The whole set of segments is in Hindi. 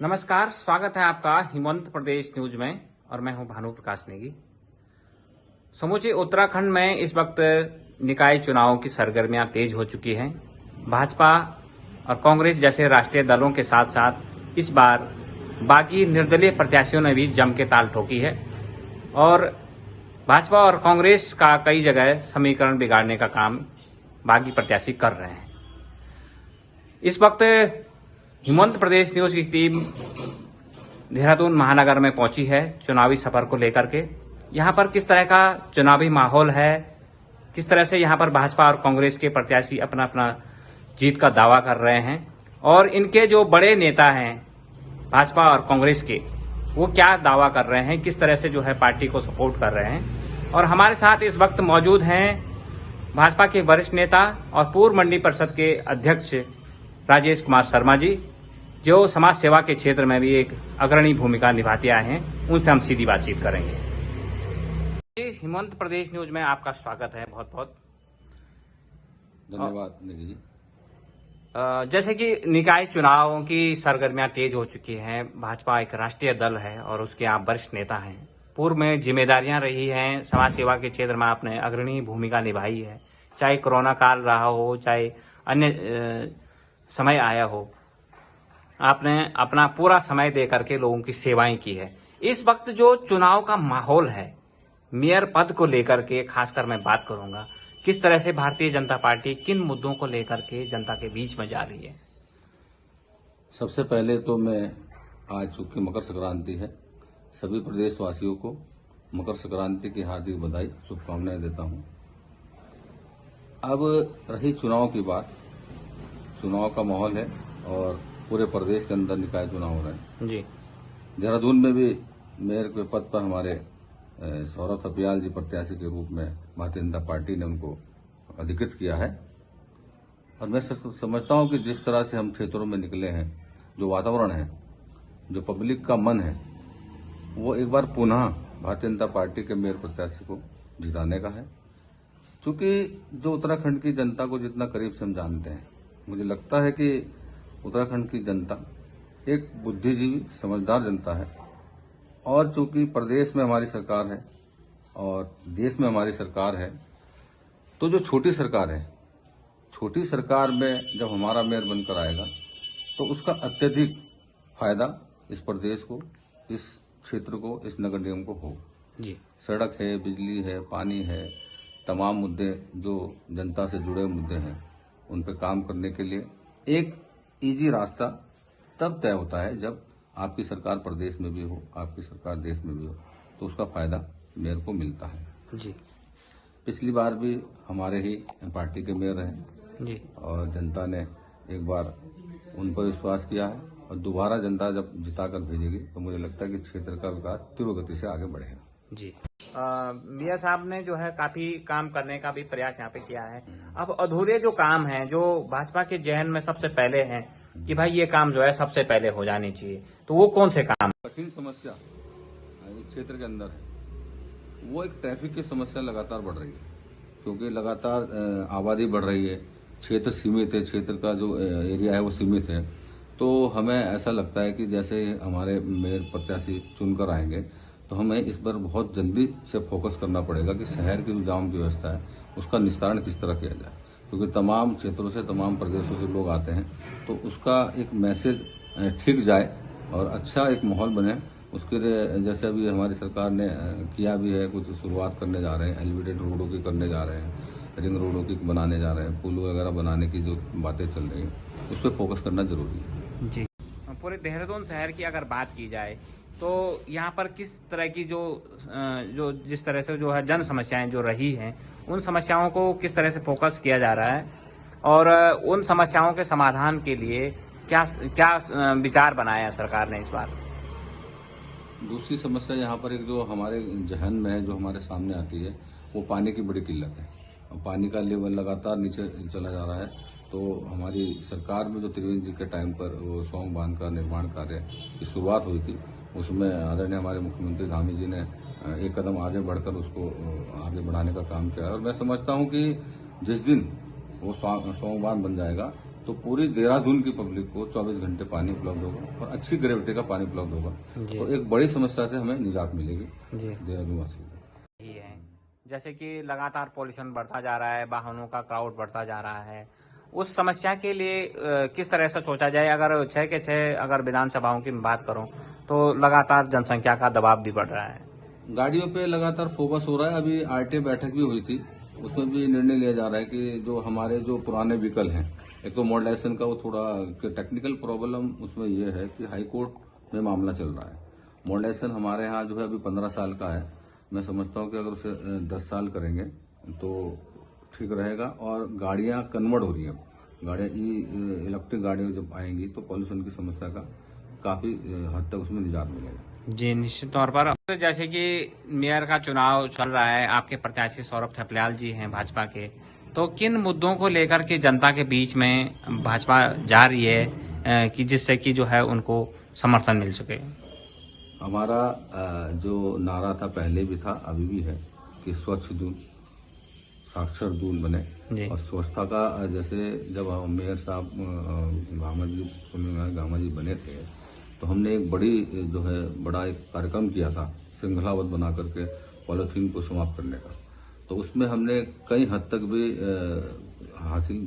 नमस्कार, स्वागत है आपका हिमंत प्रदेश न्यूज में और मैं हूं भानु प्रकाश नेगी। समूचे उत्तराखंड में इस वक्त निकाय चुनावों की सरगर्मियां तेज हो चुकी हैं। भाजपा और कांग्रेस जैसे राष्ट्रीय दलों के साथ साथ इस बार बागी निर्दलीय प्रत्याशियों ने भी जम के ताल ठोकी है और भाजपा और कांग्रेस का कई जगह समीकरण बिगाड़ने का काम बागी प्रत्याशी कर रहे हैं। इस वक्त हिमंत प्रदेश न्यूज की टीम देहरादून महानगर में पहुंची है चुनावी सफर को लेकर के। यहां पर किस तरह का चुनावी माहौल है, किस तरह से यहां पर भाजपा और कांग्रेस के प्रत्याशी अपना अपना जीत का दावा कर रहे हैं और इनके जो बड़े नेता हैं भाजपा और कांग्रेस के, वो क्या दावा कर रहे हैं, किस तरह से जो है पार्टी को सपोर्ट कर रहे हैं। और हमारे साथ इस वक्त मौजूद हैं भाजपा के वरिष्ठ नेता और पूर्व मंडी परिषद के अध्यक्ष राजेश कुमार शर्मा जी, जो समाज सेवा के क्षेत्र में भी एक अग्रणी भूमिका निभाते आए हैं। उनसे हम सीधी बातचीत करेंगे। हिमंत प्रदेश न्यूज में आपका स्वागत है, बहुत बहुत धन्यवाद निधि जी। जैसे कि निकाय चुनावों की सरगर्मियां तेज हो चुकी हैं, भाजपा एक राष्ट्रीय दल है और उसके आप वरिष्ठ नेता हैं। पूर्व में जिम्मेदारियां रही हैं, समाज सेवा के क्षेत्र में आपने अग्रणी भूमिका निभाई है, चाहे कोरोना काल रहा हो, चाहे अन्य समय आया हो, आपने अपना पूरा समय दे करके लोगों की सेवाएं की है। इस वक्त जो चुनाव का माहौल है, मेयर पद को लेकर के खासकर मैं बात करूंगा, किस तरह से भारतीय जनता पार्टी किन मुद्दों को लेकर के जनता के बीच में जा रही है? सबसे पहले तो मैं आज चूंकि मकर संक्रांति है, सभी प्रदेशवासियों को मकर संक्रांति की हार्दिक बधाई, शुभकामनाएं देता हूं। अब रही चुनाव की बात, चुनाव का माहौल है और पूरे प्रदेश के अंदर निकाय चुनाव हो रहे हैं जी। देहरादून में भी मेयर के पद पर हमारे सौरभ थपियाल जी प्रत्याशी के रूप में भारतीय जनता पार्टी ने उनको अधिकृत किया है। और मैं समझता हूं कि जिस तरह से हम क्षेत्रों में निकले हैं, जो वातावरण है, जो पब्लिक का मन है, वो एक बार पुनः भारतीय जनता पार्टी के मेयर प्रत्याशी को जिताने का है। क्योंकि जो उत्तराखंड की जनता को जितना करीब से हम जानते हैं, मुझे लगता है कि उत्तराखंड की जनता एक बुद्धिजीवी समझदार जनता है। और चूंकि प्रदेश में हमारी सरकार है और देश में हमारी सरकार है, तो जो छोटी सरकार है, छोटी सरकार में जब हमारा मेयर बनकर आएगा तो उसका अत्यधिक फायदा इस प्रदेश को, इस क्षेत्र को, इस नगर निगम को हो। जी। सड़क है, बिजली है, पानी है, तमाम मुद्दे जो जनता से जुड़े मुद्दे हैं, उन पर काम करने के लिए एक इजी रास्ता तब तय होता है जब आपकी सरकार प्रदेश में भी हो, आपकी सरकार देश में भी हो, तो उसका फायदा मेयर को मिलता है। जी। पिछली बार भी हमारे ही पार्टी के मेयर रहे जी। और जनता ने एक बार उन पर विश्वास किया है और दोबारा जनता जब जिताकर भेजेगी तो मुझे लगता है कि क्षेत्र का विकास तीव्र गति से आगे बढ़ेगा। जी। मेयर साहब ने जो है काफी काम करने का भी प्रयास यहाँ पे किया है। अब अधूरे जो काम हैं, जो भाजपा के जहन में सबसे पहले हैं कि भाई ये काम जो है सबसे पहले हो जाने चाहिए, तो वो कौन से काम? कठिन समस्या इस क्षेत्र के अंदर है, वो एक ट्रैफिक की समस्या लगातार बढ़ रही है। क्योंकि लगातार आबादी बढ़ रही है, क्षेत्र सीमित है, क्षेत्र का जो एरिया है वो सीमित है। तो हमें ऐसा लगता है कि जैसे हमारे मेयर प्रत्याशी चुनकर आएंगे तो हमें इस पर बहुत जल्दी से फोकस करना पड़ेगा कि शहर की जो जाम की व्यवस्था है उसका निस्तारण किस तरह किया जाए। क्योंकि तमाम क्षेत्रों से, तमाम प्रदेशों से लोग आते हैं, तो उसका एक मैसेज ठीक जाए और अच्छा एक माहौल बने। उसके लिए जैसे अभी हमारी सरकार ने किया भी है, कुछ शुरुआत करने जा रहे हैं, एलिवेटेड रोडों की करने जा रहे हैं, रिंग रोडों की बनाने जा रहे हैं, पुल वगैरह बनाने की जो बातें चल रही हैं, उस पर फोकस करना जरूरी है। जी। पूरे देहरादून शहर की अगर बात की जाए तो यहाँ पर किस तरह की जो जिस तरह से जो है जन समस्याएं जो रही हैं, उन समस्याओं को किस तरह से फोकस किया जा रहा है और उन समस्याओं के समाधान के लिए क्या क्या विचार बनाया है सरकार ने इस बार? दूसरी समस्या यहाँ पर एक जो हमारे जहन में है, जो हमारे सामने आती है, वो पानी की बड़ी किल्लत है। और पानी का लेवल लगातार नीचे चला जा रहा है। तो हमारी सरकार में जो त्रिवेंद्र जी के टाइम पर वो सौंग बांध का निर्माण कार्य की शुरुआत हुई थी, उसमें आदरणीय हमारे मुख्यमंत्री धामी जी ने एक कदम आगे बढ़कर उसको आगे बढ़ाने का काम किया। और मैं समझता हूं कि जिस दिन वो सौंग बांध बन जाएगा तो पूरी देहरादून की पब्लिक को 24 घंटे पानी उपलब्ध होगा और अच्छी ग्रेविटी का पानी उपलब्ध होगा। जी। तो एक बड़ी समस्या से हमें निजात मिलेगी जी देहरादून वासियों को। यही है, जैसे कि लगातार पॉल्यूशन बढ़ता जा रहा है, वाहनों का क्राउड बढ़ता जा रहा है, उस समस्या के लिए किस तरह से सोचा जाए? अगर 6 के 6 अगर विधानसभाओं की मैं बात करूं तो लगातार जनसंख्या का दबाव भी बढ़ रहा है। गाड़ियों पे लगातार फोकस हो रहा है। अभी आरटीए बैठक भी हुई थी, उसमें भी निर्णय लिया जा रहा है कि जो हमारे जो पुराने व्हीकल हैं, एक तो मॉडलाइजेशन का वो थोड़ा टेक्निकल प्रॉब्लम उसमें ये है कि हाई कोर्ट में मामला चल रहा है। मॉडलाइजेशन हमारे यहाँ जो है अभी 15 साल का है। मैं समझता हूँ कि अगर उसे 10 साल करेंगे तो ठीक रहेगा। और गाड़ियां कन्वर्ट हो रही हैं, गाड़ियां इलेक्ट्रिक गाड़ियां जब आएंगी तो पॉल्यूशन की समस्या का काफी हद तक उसमें निजात मिलेगा। जी निश्चित तौर पर। तो जैसे कि मेयर का चुनाव चल रहा है, आपके प्रत्याशी सौरभ थपलियाल जी हैं भाजपा के, तो किन मुद्दों को लेकर के जनता के बीच में भाजपा जा रही है कि जिससे कि जो है उनको समर्थन मिल सके? हमारा जो नारा था पहले भी था, अभी भी है कि स्वच्छ दून साक्षर दून बने। जी। और स्वच्छता का जैसे जब मेयर साहब गामा जी बने थे तो हमने एक बड़ा एक कार्यक्रम किया था श्रृंखलाबद्ध बना करके पॉलिथीन को समाप्त करने का। तो उसमें हमने कई हद तक भी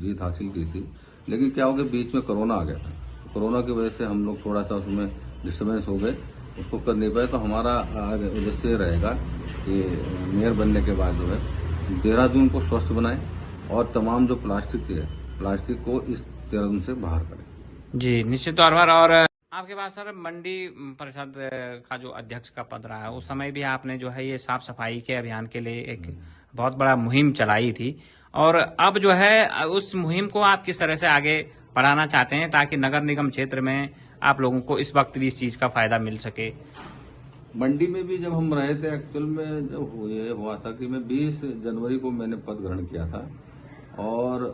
जीत हासिल की थी। लेकिन क्या हो गया, बीच में कोरोना आ गया था। कोरोना की वजह से हम लोग थोड़ा सा उसमें डिस्टर्बेंस हो गए, उसको कर नहीं पाए। तो हमारा उद्देश्य रहेगा कि मेयर बनने के बाद जो है देहरादून को स्वस्थ बनाएं और तमाम जो प्लास्टिक को इस देहरादून से बाहर करें। जी निश्चित तौर पर। और आपके पास सर मंडी परिषद का जो अध्यक्ष का पद रहा है, उस समय भी आपने जो है ये साफ सफाई के अभियान के लिए एक बहुत बड़ा मुहिम चलाई थी, और अब जो है उस मुहिम को आप किस तरह से आगे बढ़ाना चाहते हैं ताकि नगर निगम क्षेत्र में आप लोगों को इस वक्त भी इस चीज का फायदा मिल सके? मंडी में भी जब हम रहे थे, एक्चुअल में जब ये हुआ था कि मैं 20 जनवरी को मैंने पद ग्रहण किया था और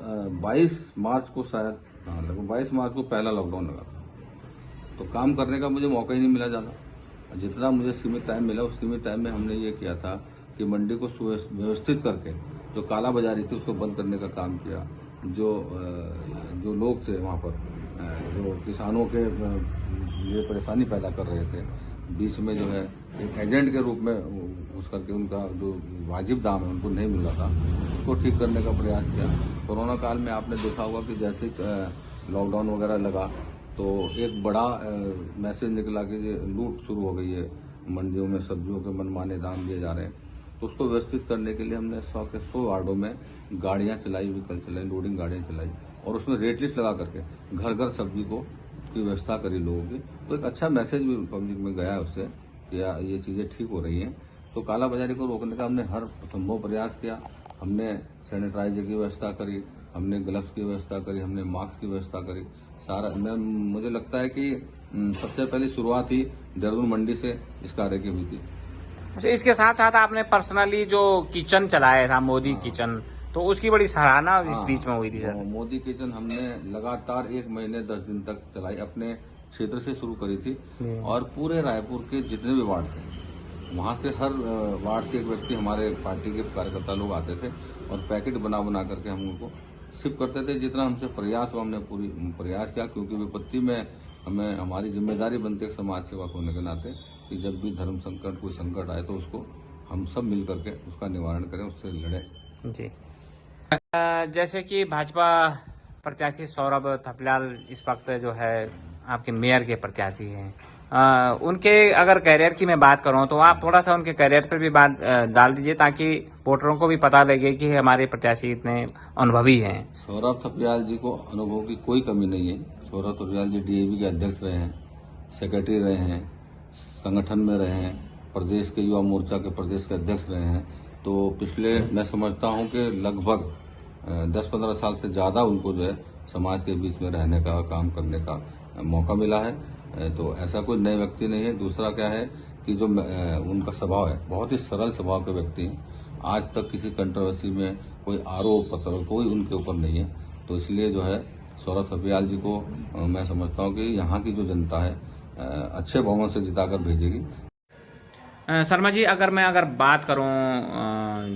22 मार्च को शायद 22 मार्च को पहला लॉकडाउन लगा। तो काम करने का मुझे मौका ही नहीं मिला ज़्यादा। जितना मुझे सीमित टाइम मिला उस सीमित टाइम में हमने ये किया था कि मंडी को व्यवस्थित करके जो काला बाजारी थी उसको बंद करने का काम किया। जो लोग थे वहाँ पर, जो किसानों के लिए परेशानी पैदा कर रहे थे, बीच में जो है एक एजेंट के रूप में उस करके उनका जो वाजिब दाम है उनको नहीं मिल रहा था, उसको ठीक करने का प्रयास किया। कोरोना काल में आपने देखा होगा कि जैसे लॉकडाउन वगैरह लगा तो एक बड़ा मैसेज निकला कि ये लूट शुरू हो गई है, मंडियों में सब्जियों के मनमाने दाम दिए जा रहे हैं। तो उसको व्यवस्थित करने के लिए हमने 100 के 100 वार्डों में गाड़ियां चलाई, व्हीकल चलाई, लोडिंग गाड़ियां चलाई और उसमें रेट लिस्ट लगा करके घर घर सब्जी की व्यवस्था करी लोगों की। तो एक अच्छा मैसेज भी पब्लिक में गया है उससे कि ये चीजें ठीक हो रही हैं। तो काला बाजारी को रोकने का हमने हर संभव प्रयास किया। हमने सैनिटाइजर की व्यवस्था करी, हमने ग्लव्स की व्यवस्था करी, हमने मास्क की व्यवस्था करी। मुझे लगता है कि सबसे पहले शुरुआत ही देहरादून मंडी से इस कार्य की हुई थी। अच्छा, इसके साथ साथ आपने पर्सनली जो किचन चलाया था, मोदी किचन, तो उसकी बड़ी सराहना इस बीच में हुई थी सर। मोदी किचन हमने लगातार 1 महीने 10 दिन तक चलाई, अपने क्षेत्र से शुरू करी थी और पूरे रायपुर के जितने भी वार्ड थे वहां से हर वार्ड से एक व्यक्ति, हमारे पार्टी के कार्यकर्ता लोग आते थे और पैकेट बना बना करके हम उनको शिफ्ट करते थे। जितना हमसे प्रयास हुआ हमने पूरी प्रयास किया, क्योंकि विपत्ति में हमें हमारी जिम्मेदारी बनती है समाज सेवक होने के नाते कि जब भी धर्म संकट कोई संकट आए तो उसको हम सब मिल करके उसका निवारण करें, उससे लड़ें। जी जैसे कि भाजपा प्रत्याशी सौरभ थपलियाल इस वक्त जो है आपके मेयर के प्रत्याशी हैं, उनके अगर करियर की मैं बात करूं तो आप थोड़ा सा उनके करियर पर भी बात डाल दीजिए ताकि वोटरों को भी पता लगे कि हमारे प्रत्याशी इतने अनुभवी हैं। सौरभ थपलियाल जी को अनुभव की कोई कमी नहीं है। सौरभ थपलियाल जी डीएवी के अध्यक्ष रहे हैं, सेक्रेटरी रहे हैं, संगठन में रहे हैं, प्रदेश के युवा मोर्चा के प्रदेश के अध्यक्ष रहे हैं। तो पिछले मैं समझता हूं कि लगभग 10-15 साल से ज्यादा उनको जो है समाज के बीच में रहने का, काम करने का मौका मिला है। तो ऐसा कोई नए व्यक्ति नहीं है। दूसरा क्या है कि जो उनका स्वभाव है, बहुत ही सरल स्वभाव के व्यक्ति हैं। आज तक किसी कंट्रोवर्सी में कोई आरोप पत्र कोई उनके ऊपर नहीं है। तो इसलिए जो है सौरभ थपलियाल जी को मैं समझता हूं कि यहाँ की जो जनता है अच्छे बहुमत से जिताकर भेजेगी। शर्मा जी, अगर बात करूं,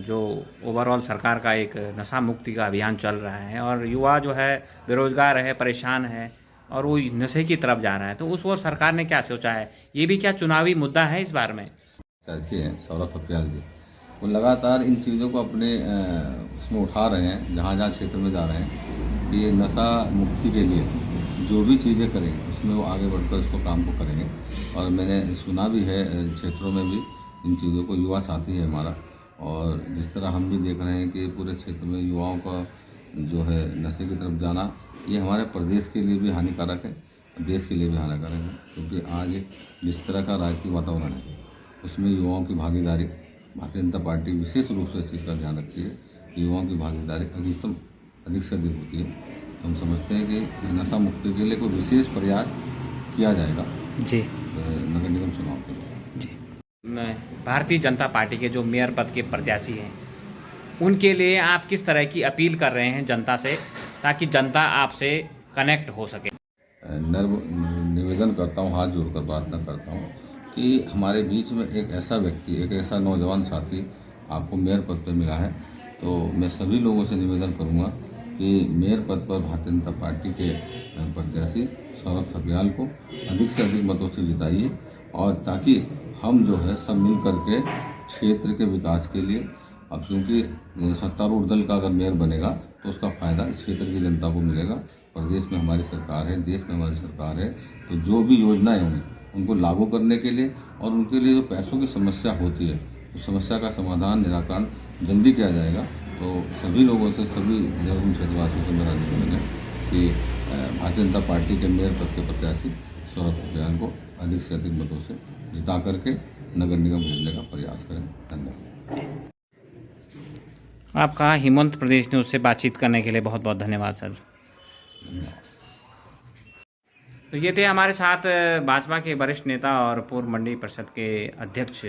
जो ओवरऑल सरकार का एक नशा मुक्ति का अभियान चल रहा है और युवा जो है बेरोजगार है, परेशान है और वो नशे की तरफ जा रहा है, तो उस ओर सरकार ने क्या सोचा है? ये भी क्या चुनावी मुद्दा है इस बार में? ऐसे हैं सौरभ थपियाल जी, वो लगातार इन चीज़ों को अपने उसमें उठा रहे हैं, जहाँ जहाँ क्षेत्र में जा रहे हैं कि ये नशा मुक्ति के लिए जो भी चीज़ें करें उसमें वो आगे बढ़कर इसको काम को करेंगे। और मैंने सुना भी है क्षेत्रों में भी इन चीज़ों को, युवा साथी है हमारा। और जिस तरह हम भी देख रहे हैं कि पूरे क्षेत्र में युवाओं का जो है नशे की तरफ जाना, ये हमारे प्रदेश के लिए भी हानिकारक है, देश के लिए भी हानिकारक है। क्योंकि आज जिस तरह का राजनीतिक वातावरण है उसमें युवाओं की भागीदारी, भारतीय जनता पार्टी विशेष रूप से इस चीज़ का ध्यान रखती है कि युवाओं की भागीदारी अधिक से अधिक होती है। तो हम समझते हैं कि नशा मुक्ति के लिए कोई विशेष प्रयास किया जाएगा जी नगर निगम चुनाव के लिए। जी। भारतीय जनता पार्टी के जो मेयर पद के प्रत्याशी हैं, उनके लिए आप किस तरह की अपील कर रहे हैं जनता से, ताकि जनता आपसे कनेक्ट हो सके? नर्म निवेदन करता हूँ, हाथ जोड़कर प्रार्थना करता हूँ कि हमारे बीच में एक ऐसा व्यक्ति, एक ऐसा नौजवान साथी आपको मेयर पद पर मिला है। तो मैं सभी लोगों से निवेदन करूँगा कि मेयर पद पर भारतीय जनता पार्टी के प्रत्याशी सौरभ थपियाल को अधिक से अधिक मतों से जिताइए, और ताकि हम जो है सब मिल करके क्षेत्र के विकास के लिए, अब क्योंकि सत्तारूढ़ दल का अगर मेयर बनेगा तो उसका फ़ायदा इस क्षेत्र की जनता को मिलेगा। प्रदेश में हमारी सरकार है, देश में हमारी सरकार है, तो जो भी योजनाएं होंगी उनको लागू करने के लिए और उनके लिए जो पैसों की समस्या होती है उस समस्या का समाधान, निराकरण जल्दी किया जाएगा। तो सभी लोगों से, सभी देवभूमि क्षेत्रवासियों से मेरा निवेदन है कि भारतीय जनता पार्टी के मेयर पद के प्रत्याशी सौरभ थपियाल को अधिक से अधिक मतों से जिता करके नगर निगम भेजने का प्रयास करें। धन्यवाद। आपका हिमंत प्रदेश न्यूज़ से बातचीत करने के लिए बहुत बहुत धन्यवाद सर। तो ये थे हमारे साथ भाजपा के वरिष्ठ नेता और पूर्व मंडी परिषद के अध्यक्ष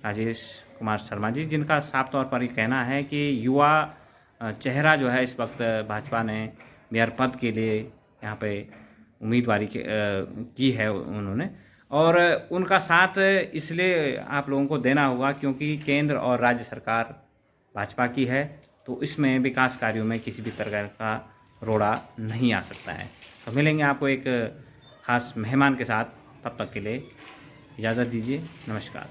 राजेश कुमार शर्मा जी, जिनका साफ तौर पर ये कहना है कि युवा चेहरा जो है इस वक्त भाजपा ने मेयर पद के लिए यहाँ पे उम्मीदवारी की है उन्होंने, और उनका साथ इसलिए आप लोगों को देना होगा क्योंकि केंद्र और राज्य सरकार भाजपा की है, तो इसमें विकास कार्यों में किसी भी तरह का रोड़ा नहीं आ सकता है। तो मिलेंगे आपको एक खास मेहमान के साथ, तब तक के लिए इजाज़त दीजिए। नमस्कार।